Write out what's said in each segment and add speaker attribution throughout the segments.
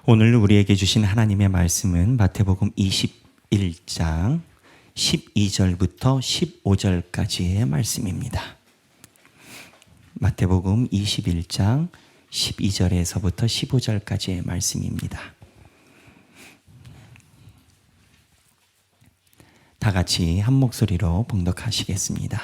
Speaker 1: 오늘 우리에게 주신 하나님의 말씀은 마태복음 21장 12절부터 15절까지의 말씀입니다. 마태복음 21장 12절에서부터 15절까지의 말씀입니다. 다 같이 한 목소리로 봉독하시겠습니다.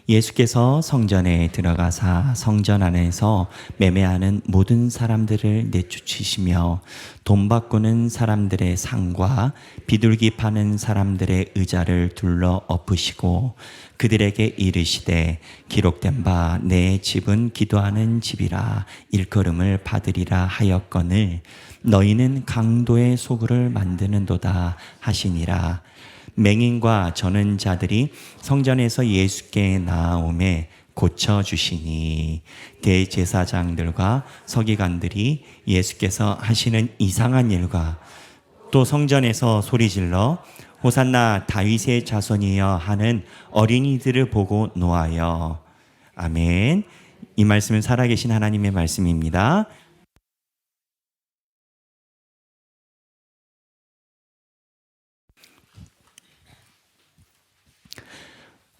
Speaker 1: 예수께서 성전에 들어가사 성전 안에서 매매하는 모든 사람들을 내쫓으시며 돈 바꾸는 사람들의 상과 비둘기 파는 사람들의 의자를 둘러 엎으시고 그들에게 이르시되 기록된 바 내 집은 기도하는 집이라 일컬음을 받으리라 하였거늘 너희는 강도의 소굴을 만드는도다 하시니라. 맹인과 저는 자들이 성전에서 예수께 나아오매 고쳐주시니 대제사장들과 서기관들이 예수께서 하시는 이상한 일과 또 성전에서 소리질러 호산나 다윗의 자손이여 하는 어린이들을 보고 노하여. 아멘. 이 말씀은 살아계신 하나님의 말씀입니다.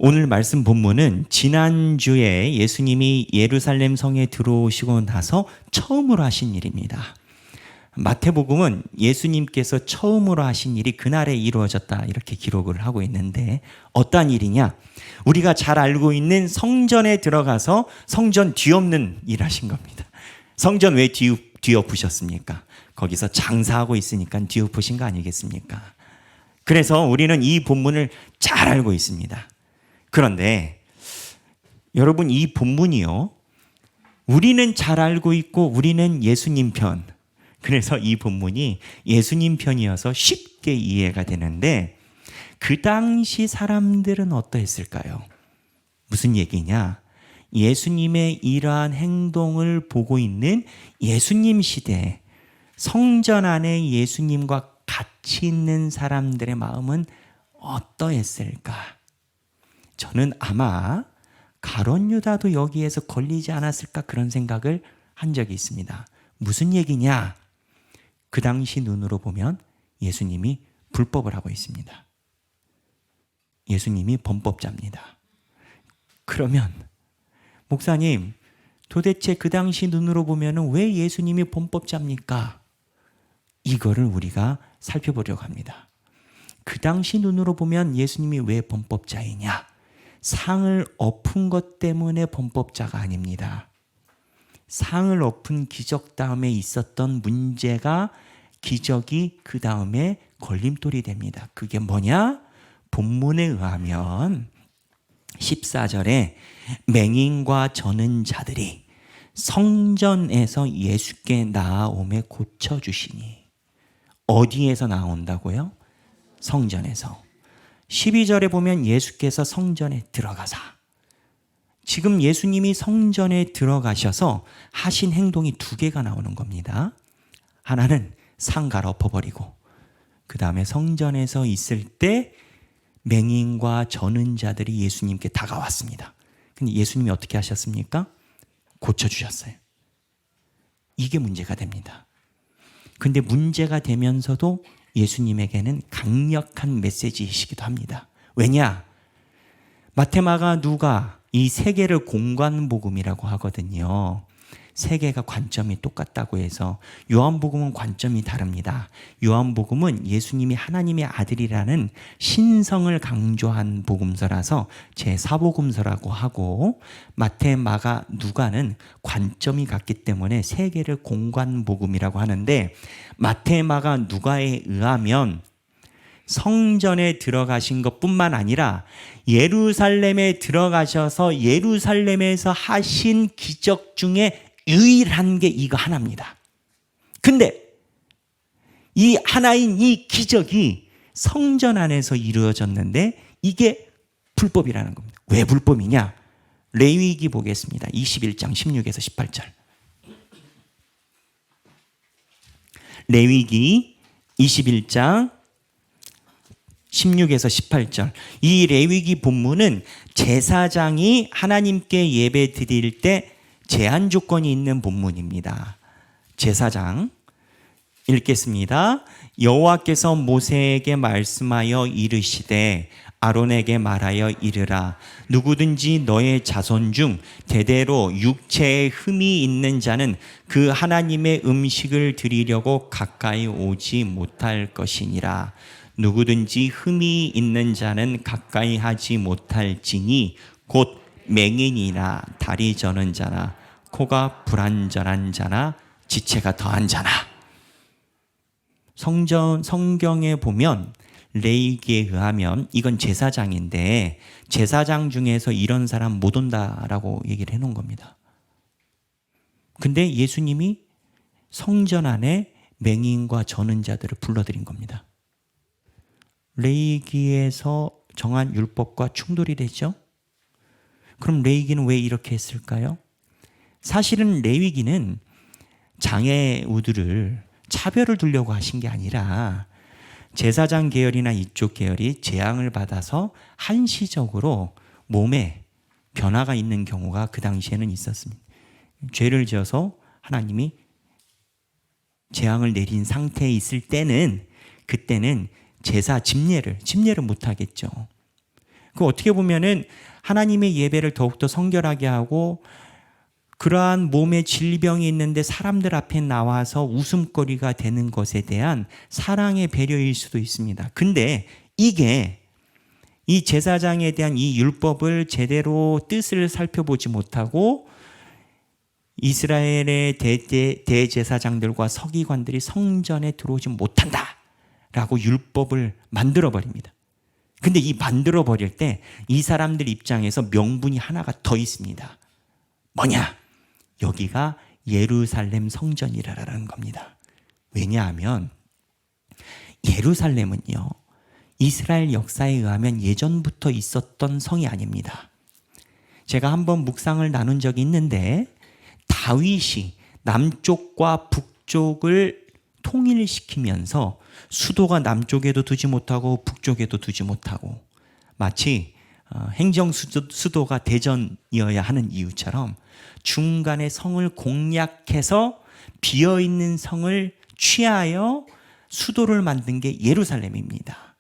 Speaker 1: 오늘 말씀 본문은 지난주에 예수님이 예루살렘 성에 들어오시고 나서 처음으로 하신 일입니다. 마태복음은 예수님께서 처음으로 하신 일이 그날에 이루어졌다 이렇게 기록을 하고 있는데 어떠한 일이냐? 우리가 잘 알고 있는 성전에 들어가서 성전 뒤엎는 일 하신 겁니다. 성전 왜 뒤엎으셨습니까? 거기서 장사하고 있으니까 뒤엎으신 거 아니겠습니까? 그래서 우리는 이 본문을 잘 알고 있습니다. 그런데 여러분, 이 본문이요, 우리는 잘 알고 있고 우리는 예수님 편, 그래서 이 본문이 예수님 편이어서 쉽게 이해가 되는데 그 당시 사람들은 어떠했을까요? 무슨 얘기냐? 예수님의 이러한 행동을 보고 있는 예수님 시대, 성전 안에 예수님과 같이 있는 사람들의 마음은 어떠했을까? 저는 아마 가룟 유다도 여기에서 걸리지 않았을까 그런 생각을 한 적이 있습니다. 무슨 얘기냐? 그 당시 눈으로 보면 예수님이 불법을 하고 있습니다. 예수님이 범법자입니다. 그러면 목사님, 도대체 그 당시 눈으로 보면 왜 예수님이 범법자입니까? 이거를 우리가 살펴보려고 합니다. 그 당시 눈으로 보면 예수님이 왜 범법자이냐? 상을 엎은 것 때문에 범법자가 아닙니다. 상을 엎은 기적 다음에 있었던 문제가 기적이 그 다음에 걸림돌이 됩니다. 그게 뭐냐? 본문에 의하면 14절에 맹인과 저는 자들이 성전에서 예수께 나아오매 고쳐주시니. 어디에서 나온다고요? 성전에서. 12절에 보면 예수께서 성전에 들어가사. 지금 예수님이 성전에 들어가셔서 하신 행동이 두 개가 나오는 겁니다. 하나는 상 갈아엎어버리고 그 다음에 성전에서 있을 때 맹인과 저는 자들이 예수님께 다가왔습니다. 근데 예수님이 어떻게 하셨습니까? 고쳐주셨어요. 이게 문제가 됩니다. 근데 문제가 되면서도 예수님에게는 강력한 메시지이시기도 합니다. 왜냐? 마태, 마가, 누가 이 세 개를 공관복음이라고 하거든요. 세 개가 관점이 똑같다고 해서 요한복음은 관점이 다릅니다. 요한복음은 예수님이 하나님의 아들이라는 신성을 강조한 복음서라서 제4복음서라고 하고, 마태, 마가, 누가는 관점이 같기 때문에 세 개를 공관복음이라고 하는데, 마태, 마가, 누가에 의하면 성전에 들어가신 것뿐만 아니라 예루살렘에 들어가셔서 예루살렘에서 하신 기적 중에 유일한 게 이거 하나입니다. 근데 이 하나인 이 기적이 성전 안에서 이루어졌는데 이게 불법이라는 겁니다. 왜 불법이냐? 레위기 보겠습니다. 21장 16에서 18절. 레위기 21장 16에서 18절. 이 레위기 본문은 제사장이 하나님께 예배 드릴 때 제한 조건이 있는 본문입니다. 제사장, 읽겠습니다. 여호와께서 모세에게 말씀하여 이르시되 아론에게 말하여 이르라. 누구든지 너의 자손 중 대대로 육체에 흠이 있는 자는 그 하나님의 음식을 드리려고 가까이 오지 못할 것이니라. 누구든지 흠이 있는 자는 가까이 하지 못할지니 곧 맹인이나 다리 저는 자나 코가 불완전한 자나 지체가 더한 자나. 성경에 보면 레위기에 의하면 이건 제사장인데 제사장 중에서 이런 사람 못 온다라고 얘기를 해놓은 겁니다. 근데 예수님이 성전 안에 맹인과 저는 자들을 불러들인 겁니다. 레위기에서 정한 율법과 충돌이 되죠. 그럼 레위기는 왜 이렇게 했을까요? 사실은 레위기는 장애우들을 차별을 두려고 하신 게 아니라 제사장 계열이나 이쪽 계열이 재앙을 받아서 한시적으로 몸에 변화가 있는 경우가 그 당시에는 있었습니다. 죄를 지어서 하나님이 재앙을 내린 상태에 있을 때는 그때는 제사 집례를 못 하겠죠. 그 어떻게 보면은 하나님의 예배를 더욱더 성결하게 하고 그러한 몸에 질병이 있는데 사람들 앞에 나와서 웃음거리가 되는 것에 대한 사랑의 배려일 수도 있습니다. 근데 이게 이 제사장에 대한 이 율법을 제대로 뜻을 살펴보지 못하고 이스라엘의 대제사장들과 서기관들이 성전에 들어오지 못한다라고 율법을 만들어버립니다. 근데 이 만들어버릴 때 이 사람들 입장에서 명분이 하나가 더 있습니다. 뭐냐? 여기가 예루살렘 성전이라는 겁니다. 왜냐하면 예루살렘은요, 이스라엘 역사에 의하면 예전부터 있었던 성이 아닙니다. 제가 한번 묵상을 나눈 적이 있는데 다윗이 남쪽과 북쪽을 통일시키면서 수도가 남쪽에도 두지 못하고 북쪽에도 두지 못하고 마치 행정 수도가 대전이어야 하는 이유처럼 중간에 성을 공략해서 비어있는 성을 취하여 수도를 만든 게 예루살렘입니다.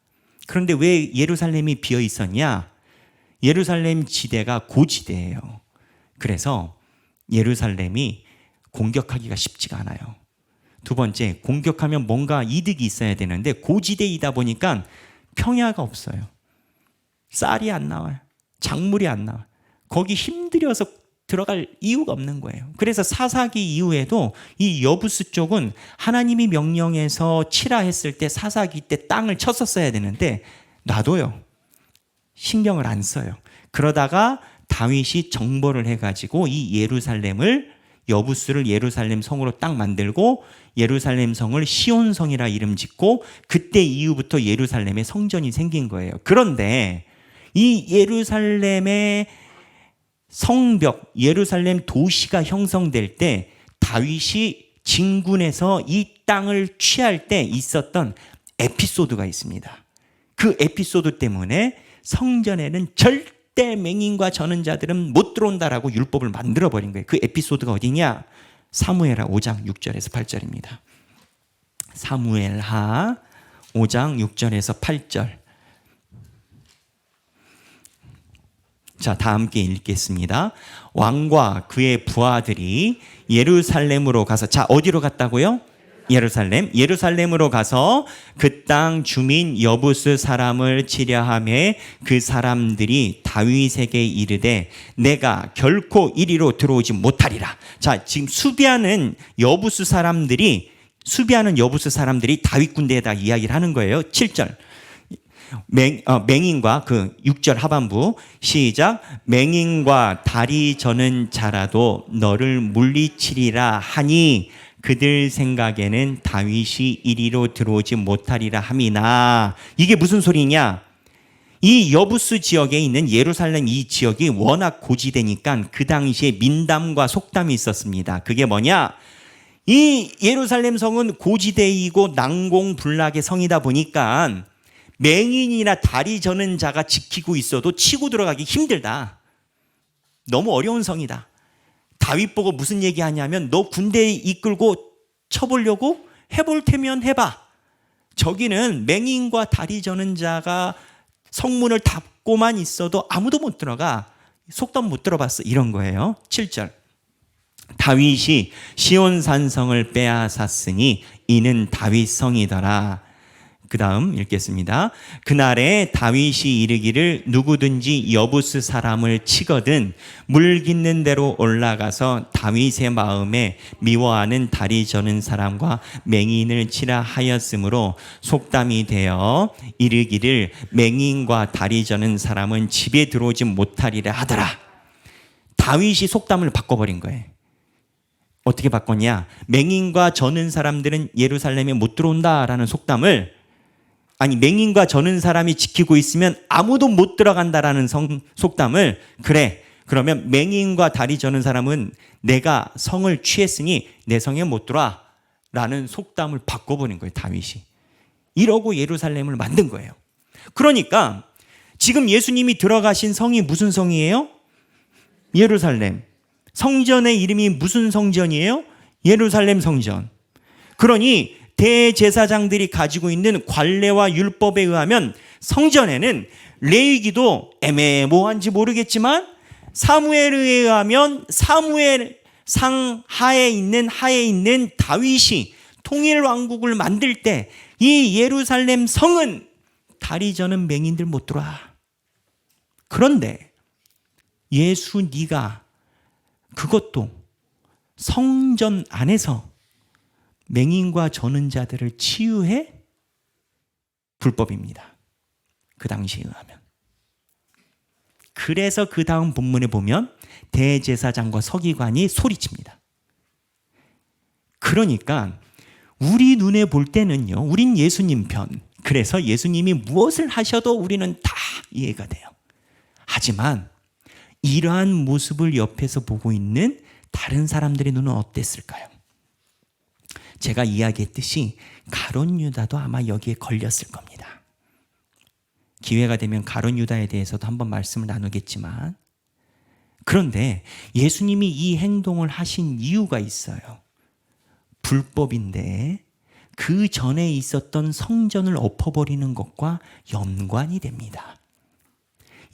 Speaker 1: 그런데 왜 예루살렘이 비어 있었냐? 예루살렘 지대가 고지대예요. 그래서 예루살렘이 공격하기가 쉽지가 않아요. 두 번째, 공격하면 뭔가 이득이 있어야 되는데 고지대이다 보니까 평야가 없어요. 쌀이 안 나와요. 작물이 안 나와요. 거기 힘들여서 들어갈 이유가 없는 거예요. 그래서 사사기 이후에도 이 여부스 쪽은 하나님이 명령해서 치라 했을 때 사사기 때 땅을 쳤었어야 되는데 놔둬요. 신경을 안 써요. 그러다가 다윗이 정벌을 해가지고 이 예루살렘을 여부스를 예루살렘 성으로 딱 만들고 예루살렘 성을 시온성이라 이름 짓고 그때 이후부터 예루살렘에 성전이 생긴 거예요. 그런데 이 예루살렘의 성벽, 예루살렘 도시가 형성될 때 다윗이 진군해서 이 땅을 취할 때 있었던 에피소드가 있습니다. 그 에피소드 때문에 성전에는 절대 맹인과 저는 자들은 못 들어온다라고 율법을 만들어버린 거예요. 그 에피소드가 어디냐? 사무엘하 5장 6절에서 8절입니다. 사무엘하 5장 6절에서 8절. 자, 다 함께 읽겠습니다. 왕과 그의 부하들이 예루살렘으로 가서, 자, 어디로 갔다고요? 예루살렘으로 가서 그 땅 주민 여부스 사람을 치려하매 그 사람들이 다윗에게 이르되 내가 결코 이리로 들어오지 못하리라. 자, 지금 수비하는 여부스 사람들이 다윗 군대에다 이야기를 하는 거예요. 7절. 맹인과 그 6절 하반부 시작. 맹인과 다리 저는 자라도 너를 물리치리라 하니 그들 생각에는 다윗이 이리로 들어오지 못하리라 함이나. 이게 무슨 소리냐? 이 여부스 지역에 있는 예루살렘 이 지역이 워낙 고지대니까 그 당시에 민담과 속담이 있었습니다. 그게 뭐냐? 이 예루살렘 성은 고지대이고 난공불락의 성이다 보니까 맹인이나 다리 저는 자가 지키고 있어도 치고 들어가기 힘들다. 너무 어려운 성이다. 다윗 보고 무슨 얘기하냐면 너 군대 이끌고 쳐보려고 해볼 테면 해봐. 저기는 맹인과 다리 저는 자가 성문을 닫고만 있어도 아무도 못 들어가. 속담 못 들어봤어. 이런 거예요. 7절. 다윗이 시온 산성을 빼앗았으니 이는 다윗 성이더라. 그 다음 읽겠습니다. 그날에 다윗이 이르기를 누구든지 여부스 사람을 치거든 물 깃는 대로 올라가서 다윗의 마음에 미워하는 다리 저는 사람과 맹인을 치라 하였으므로 속담이 되어 이르기를 맹인과 다리 저는 사람은 집에 들어오지 못하리라 하더라. 다윗이 속담을 바꿔버린 거예요. 어떻게 바꿨냐? 맹인과 저는 사람들은 예루살렘에 못 들어온다라는 속담을, 아니 맹인과 저는 사람이 지키고 있으면 아무도 못 들어간다라는 속담을, 그래 그러면 맹인과 다리 저는 사람은 내가 성을 취했으니 내 성에 못 들어와 라는 속담을 바꿔버린 거예요. 다윗이 이러고 예루살렘을 만든 거예요. 그러니까 지금 예수님이 들어가신 성이 무슨 성이에요? 예루살렘. 성전의 이름이 무슨 성전이에요? 예루살렘 성전. 그러니 대제사장들이 가지고 있는 관례와 율법에 의하면 성전에는 레위기도 애매모호한지 모르겠지만 사무엘에 의하면 사무엘 상 하에 있는 다윗이 통일 왕국을 만들 때 이 예루살렘 성은 다리 저는 맹인들 못 들어와. 그런데 예수 네가 그것도 성전 안에서 맹인과 저는 자들을 치유해? 불법입니다. 그 당시에 의하면. 그래서 그 다음 본문에 보면 대제사장과 서기관이 소리칩니다. 그러니까 우리 눈에 볼 때는요, 우린 예수님 편. 그래서 예수님이 무엇을 하셔도 우리는 다 이해가 돼요. 하지만 이러한 모습을 옆에서 보고 있는 다른 사람들의 눈은 어땠을까요? 제가 이야기했듯이 가룟 유다도 아마 여기에 걸렸을 겁니다. 기회가 되면 가룟 유다에 대해서도 한번 말씀을 나누겠지만, 그런데 예수님이 이 행동을 하신 이유가 있어요. 불법인데 그 전에 있었던 성전을 엎어버리는 것과 연관이 됩니다.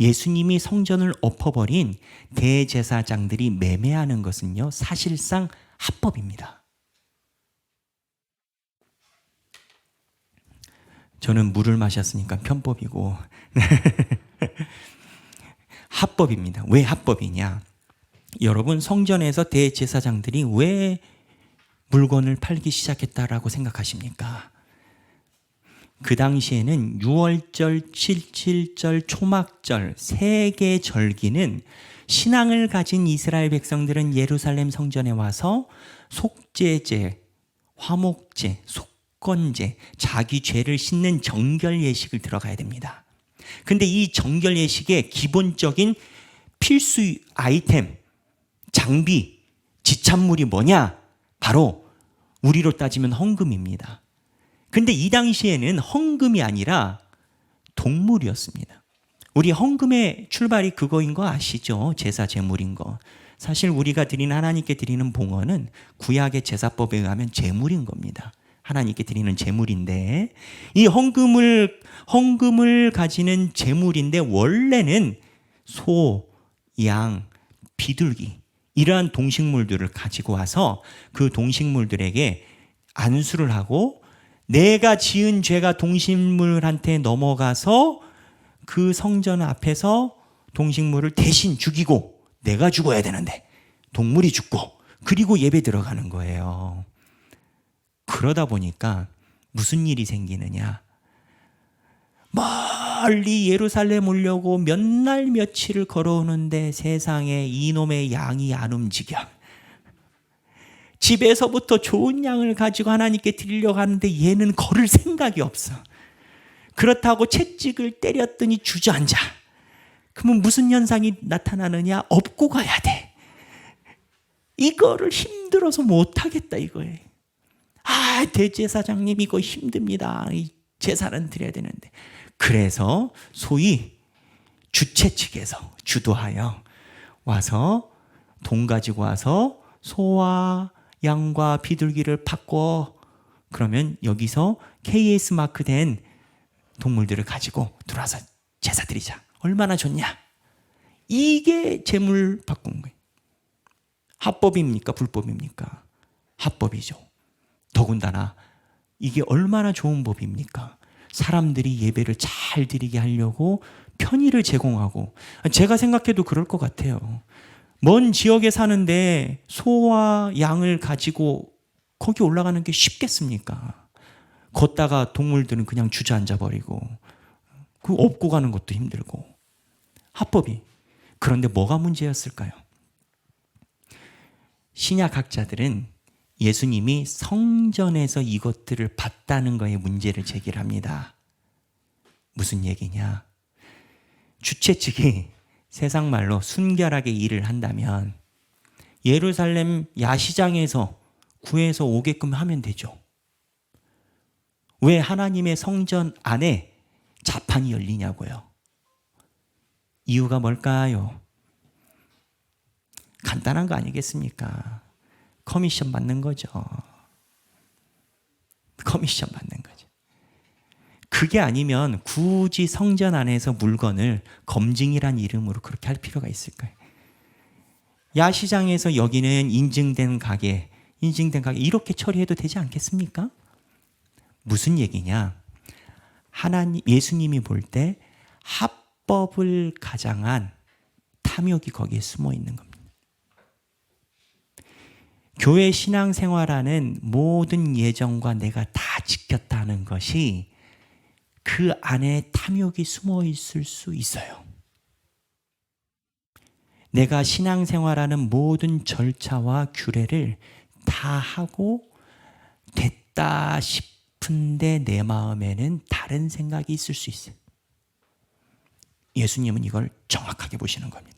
Speaker 1: 예수님이 성전을 엎어버린 대제사장들이 매매하는 것은요, 사실상 합법입니다. 저는 물을 마셨으니까 편법이고 합법입니다. 왜 합법이냐? 여러분, 성전에서 대제사장들이 왜 물건을 팔기 시작했다라고 생각하십니까? 그 당시에는 유월절, 칠칠절, 초막절 세 개 절기는 신앙을 가진 이스라엘 백성들은 예루살렘 성전에 와서 속죄제, 화목제, 속건제, 자기 죄를 씻는 정결 예식을 들어가야 됩니다. 근데 이 정결 예식의 기본적인 필수 아이템, 장비, 지참물이 뭐냐? 바로 우리로 따지면 헌금입니다. 근데 이 당시에는 헌금이 아니라 동물이었습니다. 우리 헌금의 출발이 그거인 거 아시죠? 제사 제물인 거. 사실 우리가 드리는, 하나님께 드리는 봉헌은 구약의 제사법에 의하면 제물인 겁니다. 하나님께 드리는 제물인데, 이 헌금을 가지는 제물인데 원래는 소, 양, 비둘기, 이러한 동식물들을 가지고 와서 그 동식물들에게 안수를 하고, 내가 지은 죄가 동식물한테 넘어가서 그 성전 앞에서 동식물을 대신 죽이고, 내가 죽어야 되는데 동물이 죽고, 그리고 예배 들어가는 거예요. 그러다 보니까 무슨 일이 생기느냐? 멀리 예루살렘 오려고 몇 날 며칠을 걸어오는데 세상에 이놈의 양이 안 움직여. 집에서부터 좋은 양을 가지고 하나님께 드리려고 하는데 얘는 걸을 생각이 없어. 그렇다고 채찍을 때렸더니 주저앉아. 그러면 무슨 현상이 나타나느냐? 업고 가야 돼. 이거를 힘들어서 못하겠다 이거예요. 아, 대제사장님 이거 힘듭니다. 이 제사는 드려야 되는데. 그래서 소위 주최 측에서 주도하여 와서 돈 가지고 와서 소와 양과 비둘기를 바꿔 그러면 여기서 KS 마크된 동물들을 가지고 들어와서 제사 드리자. 얼마나 좋냐? 이게 제물 바꾼 거예요. 합법입니까? 불법입니까? 합법이죠. 더군다나 이게 얼마나 좋은 법입니까? 사람들이 예배를 잘 드리게 하려고 편의를 제공하고, 제가 생각해도 그럴 것 같아요. 먼 지역에 사는데 소와 양을 가지고 거기 올라가는 게 쉽겠습니까? 걷다가 동물들은 그냥 주저앉아 버리고 그 업고 가는 것도 힘들고. 합법이. 그런데 뭐가 문제였을까요? 신약학자들은 예수님이 성전에서 이것들을 봤다는 거에 문제를 제기합니다. 무슨 얘기냐? 주최 측이 세상 말로 순결하게 일을 한다면 예루살렘 야시장에서 구해서 오게끔 하면 되죠. 왜 하나님의 성전 안에 자판이 열리냐고요? 이유가 뭘까요? 간단한 거 아니겠습니까? 커미션 받는 거죠. 커미션 받는 거죠. 그게 아니면 굳이 성전 안에서 물건을 검증이란 이름으로 그렇게 할 필요가 있을까요? 야시장에서 여기는 인증된 가게 이렇게 처리해도 되지 않겠습니까? 무슨 얘기냐? 예수님이 볼 때 합법을 가장한 탐욕이 거기에 숨어 있는 겁니다. 교회 신앙생활하는 모든 예정과 내가 다 지켰다는 것이 그 안에 탐욕이 숨어 있을 수 있어요. 내가 신앙생활하는 모든 절차와 규례를 다 하고 됐다 싶은데 내 마음에는 다른 생각이 있을 수 있어요. 예수님은 이걸 정확하게 보시는 겁니다.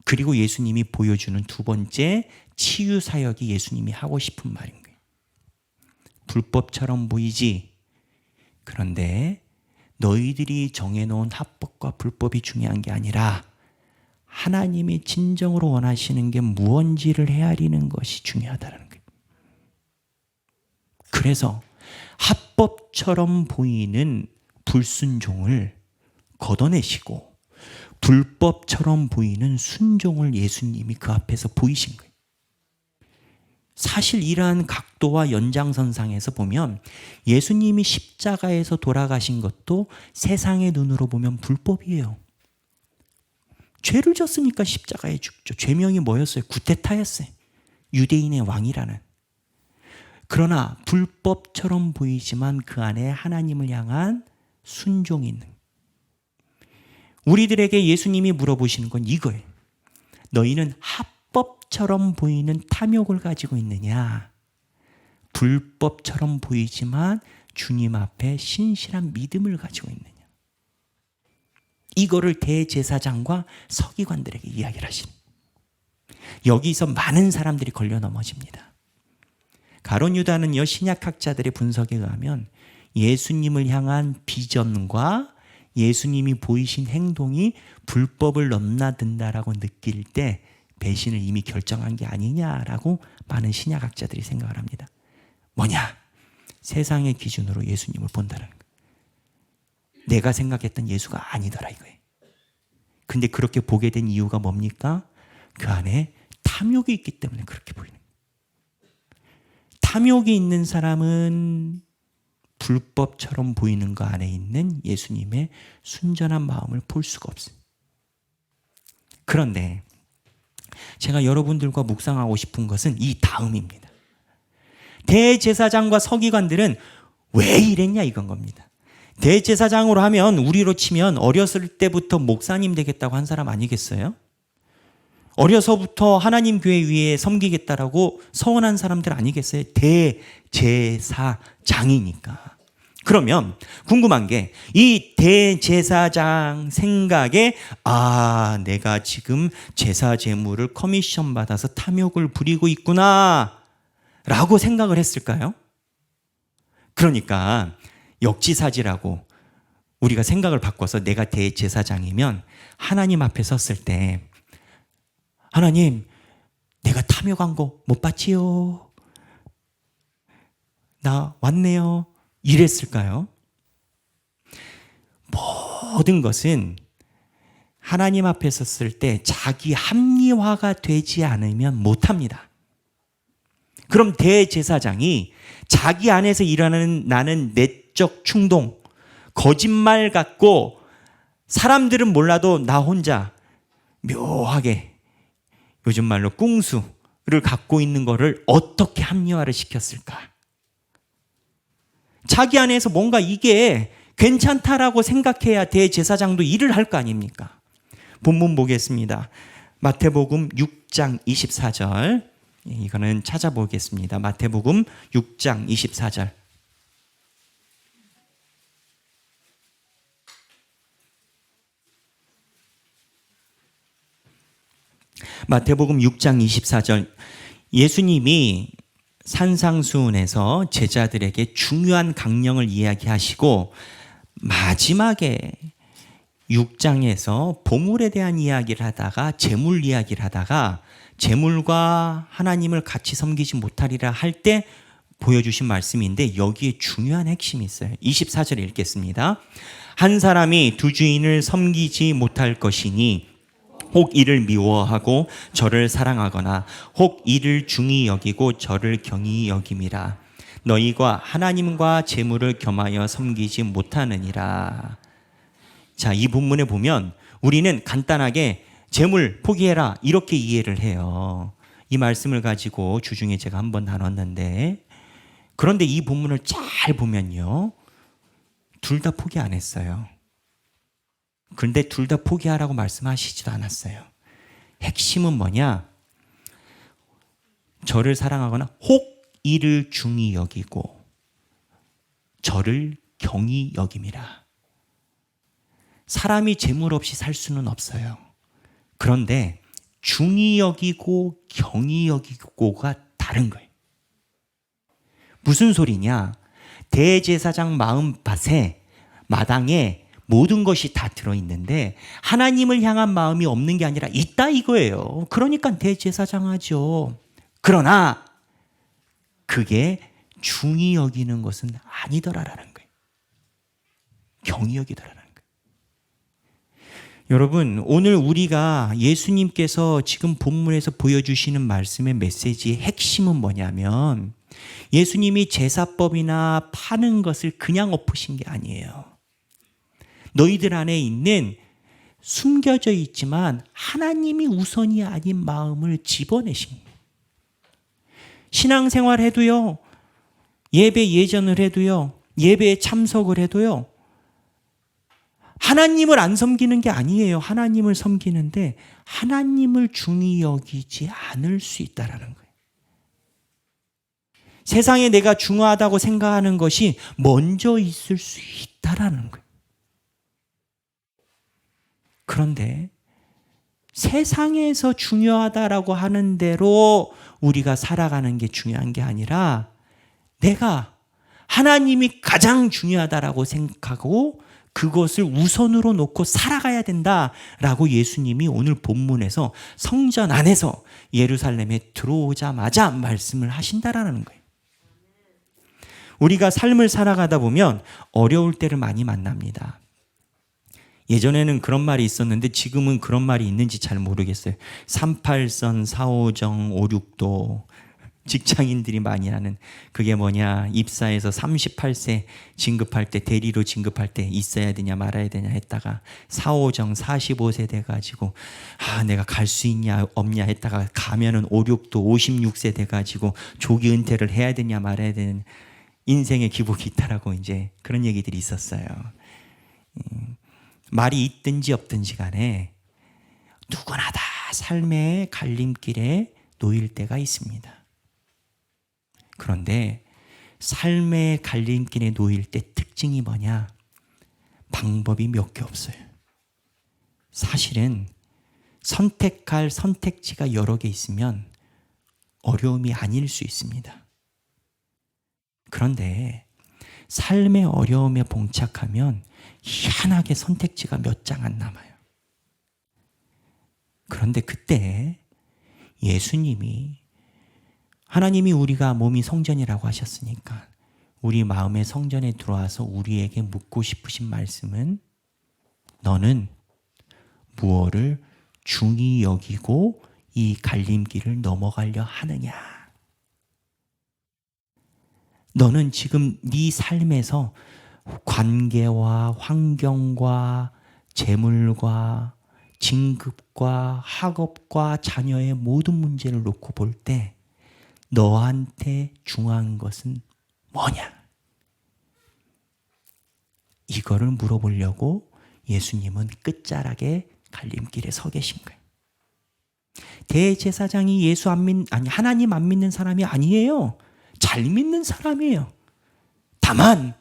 Speaker 1: 그리고 예수님이 보여주는 두 번째 치유 사역이 예수님이 하고 싶은 말인 거예요. 불법처럼 보이지. 그런데 너희들이 정해놓은 합법과 불법이 중요한 게 아니라 하나님이 진정으로 원하시는 게 무언지를 헤아리는 것이 중요하다는 거예요. 그래서 합법처럼 보이는 불순종을 걷어내시고 불법처럼 보이는 순종을 예수님이 그 앞에서 보이신 거예요. 사실 이러한 각도와 연장선상에서 보면 예수님이 십자가에서 돌아가신 것도 세상의 눈으로 보면 불법이에요. 죄를 졌으니까 십자가에 죽죠. 죄명이 뭐였어요? 구테타였어요. 유대인의 왕이라는. 그러나 불법처럼 보이지만 그 안에 하나님을 향한 순종이 있는 거예요. 우리들에게 예수님이 물어보시는 건 이거예요. 너희는 합법처럼 보이는 탐욕을 가지고 있느냐? 불법처럼 보이지만 주님 앞에 신실한 믿음을 가지고 있느냐? 이거를 대제사장과 서기관들에게 이야기를 하십니다. 여기서 많은 사람들이 걸려 넘어집니다. 가룟 유다는요, 신약학자들의 분석에 의하면 예수님을 향한 비전과 예수님이 보이신 행동이 불법을 넘나든다라고 느낄 때 배신을 이미 결정한 게 아니냐라고 많은 신약학자들이 생각을 합니다. 뭐냐? 세상의 기준으로 예수님을 본다는 거예요. 내가 생각했던 예수가 아니더라 이거예요. 근데 그렇게 보게 된 이유가 뭡니까? 그 안에 탐욕이 있기 때문에 그렇게 보이는 거예요. 탐욕이 있는 사람은 불법처럼 보이는 거 안에 있는 예수님의 순전한 마음을 볼 수가 없어요. 그런데 제가 여러분들과 묵상하고 싶은 것은 이 다음입니다. 대제사장과 서기관들은 왜 이랬냐 이건 겁니다. 대제사장으로 하면 우리로 치면 어렸을 때부터 목사님 되겠다고 한 사람 아니겠어요? 어려서부터 하나님 교회 위에 섬기겠다라고 서원한 사람들 아니겠어요? 대제사장이니까. 그러면 궁금한 게 이 대제사장 생각에 내가 지금 제사 제물을 커미션 받아서 탐욕을 부리고 있구나 라고 생각을 했을까요? 그러니까 역지사지라고 우리가 생각을 바꿔서 내가 대제사장이면 하나님 앞에 섰을 때 하나님 내가 탐욕한 거 못 봤지요? 나 왔네요. 이랬을까요? 모든 것은 하나님 앞에 섰을 때 자기 합리화가 되지 않으면 못합니다. 그럼 대제사장이 자기 안에서 일어나는 나는 내적 충동, 거짓말 같고 사람들은 몰라도 나 혼자 묘하게 요즘 말로 꿍수를 갖고 있는 거를 어떻게 합리화를 시켰을까? 자기 안에서 뭔가 이게 괜찮다라고 생각해야 대제사장도 일을 할 거 아닙니까? 본문 보겠습니다. 마태복음 6장 24절. 이거는 찾아보겠습니다. 마태복음 6장 24절. 마태복음 6장 24절. 예수님이 산상수훈에서 제자들에게 중요한 강령을 이야기하시고 마지막에 6장에서 보물에 대한 이야기를 하다가 재물 이야기를 하다가 재물과 하나님을 같이 섬기지 못하리라 할 때 보여주신 말씀인데 여기에 중요한 핵심이 있어요. 24절 읽겠습니다. 한 사람이 두 주인을 섬기지 못할 것이니 혹 이를 미워하고 저를 사랑하거나 혹 이를 중히 여기고 저를 경히 여김이라. 너희가 하나님과 재물을 겸하여 섬기지 못하느니라. 자, 이 본문에 보면 우리는 간단하게 재물 포기해라 이렇게 이해를 해요. 이 말씀을 가지고 주중에 제가 한번 나눴는데 그런데 이 본문을 잘 보면요. 둘 다 포기 안 했어요. 그런데 둘 다 포기하라고 말씀하시지도 않았어요. 핵심은 뭐냐? 저를 사랑하거나 혹 이를 중히 여기고 저를 경히 여김이라. 사람이 재물 없이 살 수는 없어요. 그런데 중히 여기고 경히 여기고가 다른 거예요. 무슨 소리냐? 대제사장 마음밭에 마당에 모든 것이 다 들어있는데 하나님을 향한 마음이 없는 게 아니라 있다 이거예요. 그러니까 대제사장 하죠. 그러나 그게 중히 여기는 것은 아니더라라는 거예요. 경히 여기더라라는 거예요. 여러분, 오늘 우리가 예수님께서 지금 본문에서 보여주시는 말씀의 메시지의 핵심은 뭐냐면 예수님이 제사법이나 파는 것을 그냥 엎으신 게 아니에요. 너희들 안에 있는 숨겨져 있지만 하나님이 우선이 아닌 마음을 집어내신 거예요. 신앙생활 해도요, 예배 예전을 해도요, 예배에 참석을 해도요, 하나님을 안 섬기는 게 아니에요. 하나님을 섬기는데 하나님을 중히 여기지 않을 수 있다라는 거예요. 세상에 내가 중요하다고 생각하는 것이 먼저 있을 수 있다라는 거예요. 그런데 세상에서 중요하다라고 하는 대로 우리가 살아가는 게 중요한 게 아니라 내가 하나님이 가장 중요하다라고 생각하고 그것을 우선으로 놓고 살아가야 된다라고 예수님이 오늘 본문에서 성전 안에서 예루살렘에 들어오자마자 말씀을 하신다라는 거예요. 우리가 삶을 살아가다 보면 어려울 때를 많이 만납니다. 예전에는 그런 말이 있었는데 지금은 그런 말이 있는지 잘 모르겠어요. 38선, 4호정, 56도 직장인들이 많이 하는 그게 뭐냐, 입사해서 38세 진급할 때 대리로 진급할 때 있어야 되냐 말아야 되냐 했다가 4호정 45세 돼가지고 내가 갈 수 있냐 없냐 했다가 가면은 56도 56세 돼가지고 조기 은퇴를 해야 되냐 말아야 되는 인생의 기복이 있다라고 이제 그런 얘기들이 있었어요. 말이 있든지 없든지 간에 누구나 다 삶의 갈림길에 놓일 때가 있습니다. 그런데 삶의 갈림길에 놓일 때 특징이 뭐냐? 방법이 몇 개 없어요. 사실은 선택할 선택지가 여러 개 있으면 어려움이 아닐 수 있습니다. 그런데 삶의 어려움에 봉착하면 희한하게 선택지가 몇 장 안 남아요. 그런데 그때 예수님이 하나님이 우리가 몸이 성전이라고 하셨으니까 우리 마음의 성전에 들어와서 우리에게 묻고 싶으신 말씀은 너는 무엇을 중히 여기고 이 갈림길을 넘어가려 하느냐? 너는 지금 네 삶에서 관계와 환경과 재물과 진급과 학업과 자녀의 모든 문제를 놓고 볼 때 너한테 중요한 것은 뭐냐? 이거를 물어보려고 예수님은 끝자락에 갈림길에 서 계신 거예요. 대제사장이 하나님 안 믿는 사람이 아니에요. 잘 믿는 사람이에요. 다만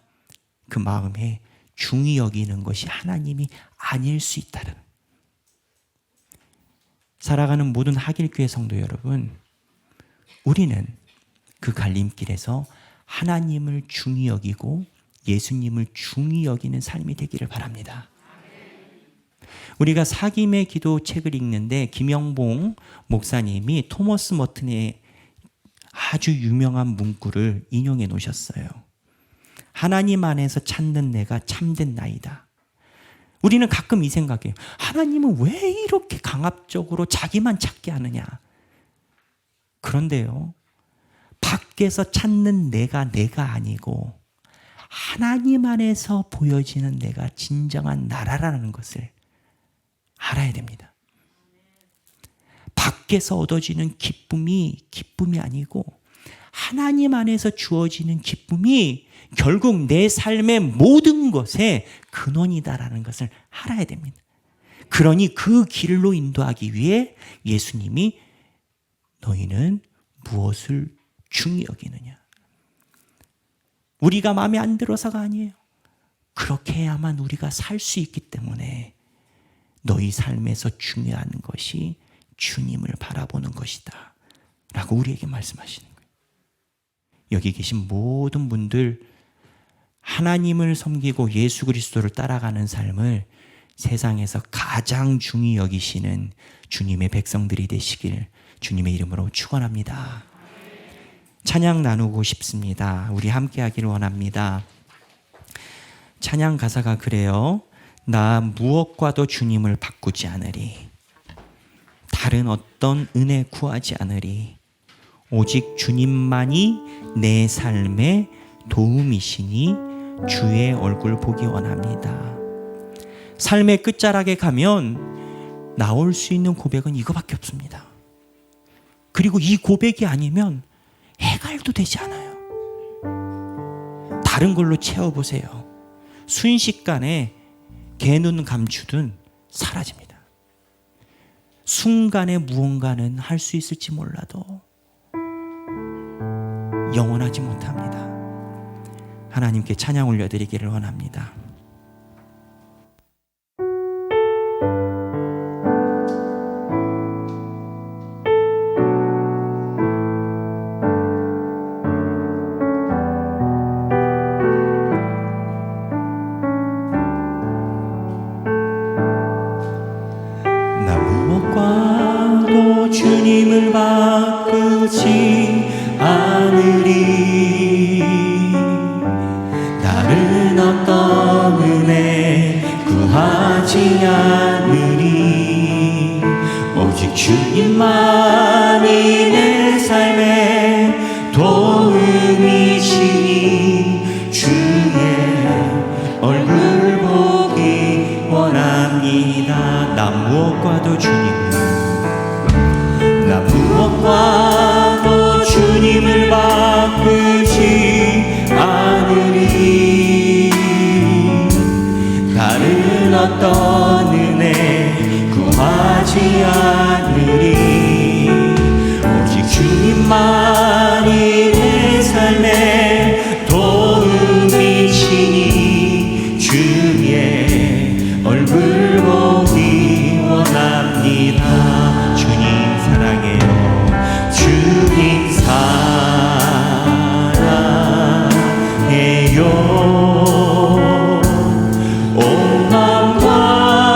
Speaker 1: 그 마음에 중히 여기는 것이 하나님이 아닐 수 있다는. 살아가는 모든 하길교회 성도 여러분, 우리는 그 갈림길에서 하나님을 중히 여기고 예수님을 중히 여기는 삶이 되기를 바랍니다. 우리가 사김의 기도 책을 읽는데 김영봉 목사님이 토머스 머튼의 아주 유명한 문구를 인용해 놓으셨어요. 하나님 안에서 찾는 내가 참된 나이다. 우리는 가끔 이 생각해요. 하나님은 왜 이렇게 강압적으로 자기만 찾게 하느냐? 그런데요, 밖에서 찾는 내가 아니고 하나님 안에서 보여지는 내가 진정한 나라라는 것을 알아야 됩니다. 밖에서 얻어지는 기쁨이 아니고 하나님 안에서 주어지는 기쁨이 결국 내 삶의 모든 것의 근원이다라는 것을 알아야 됩니다. 그러니 그 길로 인도하기 위해 예수님이 너희는 무엇을 중히 여기느냐? 우리가 마음에 안 들어서가 아니에요. 그렇게 해야만 우리가 살 수 있기 때문에 너희 삶에서 중요한 것이 주님을 바라보는 것이다 라고 우리에게 말씀하시는 거예요. 여기 계신 모든 분들, 하나님을 섬기고 예수 그리스도를 따라가는 삶을 세상에서 가장 중히 여기시는 주님의 백성들이 되시길 주님의 이름으로 축원합니다. 찬양 나누고 싶습니다. 우리 함께 하기를 원합니다. 찬양 가사가 그래요. 나 무엇과도 주님을 바꾸지 않으리. 다른 어떤 은혜 구하지 않으리. 오직 주님만이 내 삶의 도움이시니 주의 얼굴 보기 원합니다. 삶의 끝자락에 가면 나올 수 있는 고백은 이거밖에 없습니다. 그리고 이 고백이 아니면 해갈도 되지 않아요. 다른 걸로 채워보세요. 순식간에 개눈 감추든 사라집니다. 순간에 무언가는 할 수 있을지 몰라도 영원하지 못합니다. 하나님께 찬양 올려드리기를 원합니다. 나 무엇과도 주님을 바꾸지 않으리. 다른 어떤 은혜 구하지 않으리. 오직 주님만이 내 삶의 도움이시니 주의 얼굴 보기 원합니다. 나 무엇과도 주님을 바꾸지 않으리. 다른 어떤 은혜 구하지 않으리. 오직 주님만이 내 삶의 도움이시니 주의 얼굴 보기 원합니다. 주님 사랑해요. 주님 사랑해요. 온 마음과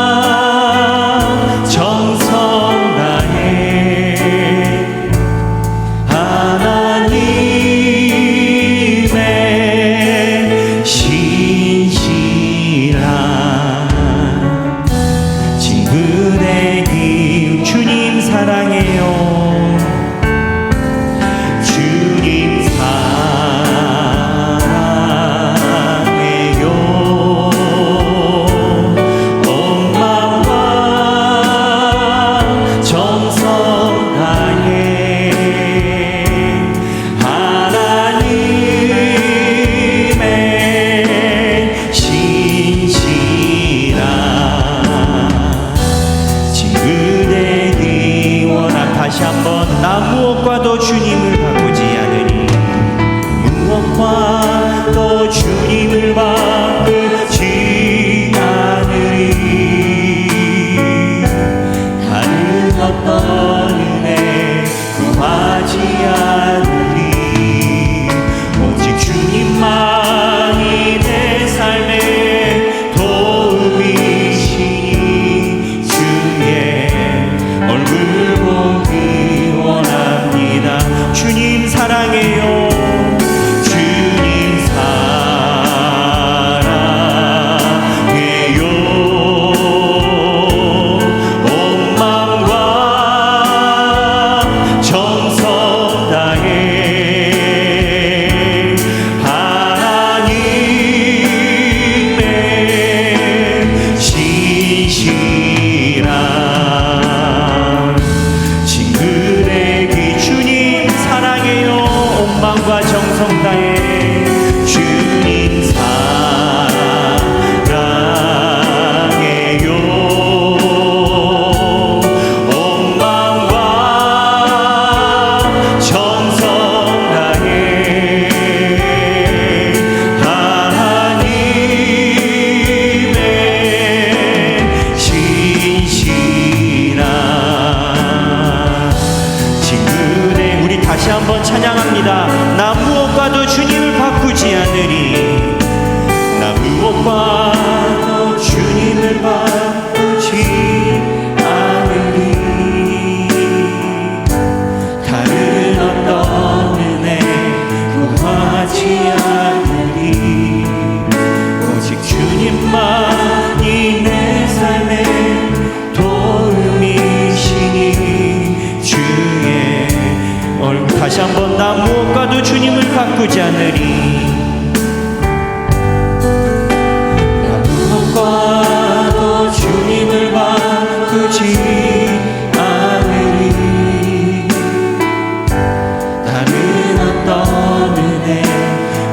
Speaker 1: 다해 주님 사랑해요. 온 마음과 정성 다해 하나님의 신실한 친구네. 우리 다시 한번 찬양합니다. 나 무엇과도 주님을 바꾸지 않으리. 나 무엇과도 주님을 바꾸지 않으리. 다른 어떤 은혜 구하지 않으리. 오직 주님만이 내 삶의 도움이시니 주의 얼굴. 다시 한번 나 무엇과도 주님을 바꾸지 않으리. 나 무엇과도 주님을 바꾸지 않으리. 다른 어떤 은혜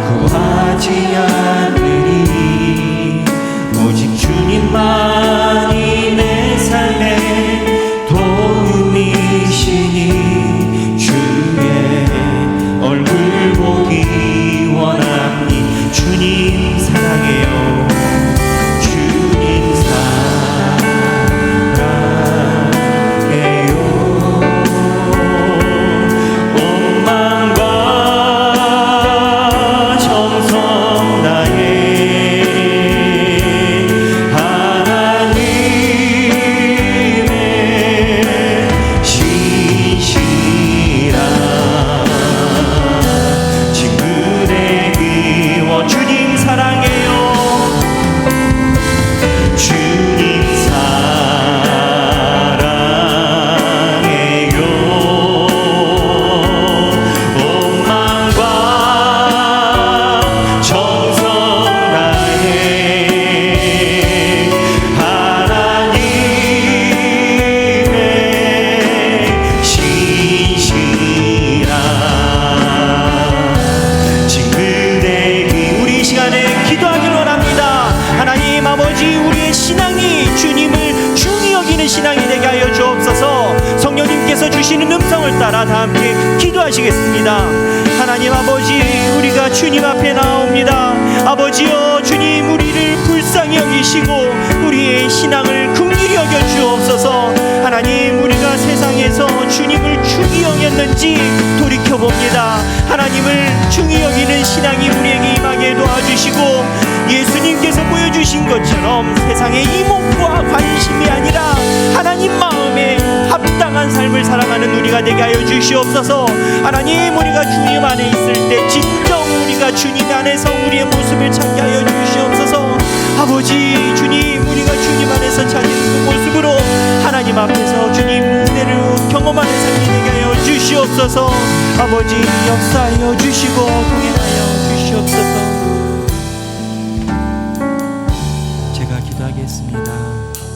Speaker 1: 구하지 않으리. 오직 주님만이 내 삶의 도움이시니 주의 얼굴 보기 원하니. 주님 사랑해요. 주님 사랑해요. 온 마음과 정성 다해 하나님의 신실한 친구의 기원. 주님 사랑해요. 주님 사랑해요. 온 마음과 정성 다해 하나님의 신실한 친구의 기. 우리 이 시간에 기도하길 원합니다. 하나님 아버지, 우리의 신앙이 주님을 중히 여기는 신앙이 되게 하여 주옵소서. 성령님께서 주시는 음성을 따라 다 함께 기도하시겠습니다. 하나님 아버지, 우리가 주님 앞에 나옵니다. 아버지여, 주님 우리를 불쌍히 여기시고 우리의 신앙을 긍휼히 여겨 주옵소서. 하나님, 우리가 세상에서 주님을 중히 여겼는지 돌이켜봅니다. 하나님을 중히 여기는 신앙이 우리에게 임하게 도와주시고 예수님께서 보여주신 것처럼 세상의 이목과 관심이 아니라 하나님 마음에 합당한 삶을 살아가는 우리가 되게 하여 주시옵소서. 하나님, 우리가 주님 안에 있을 때 진정 우리가 주님 안에서 우리의 모습을 찾게 하여 주시옵소서. 아버지, 주님, 우리가 주님 안에서 찾는 그 모습으로 하나님 앞에서 주님 은혜를 경험하는 삶이 되게 하여 주시옵소서. 아버지, 역사하여 주시고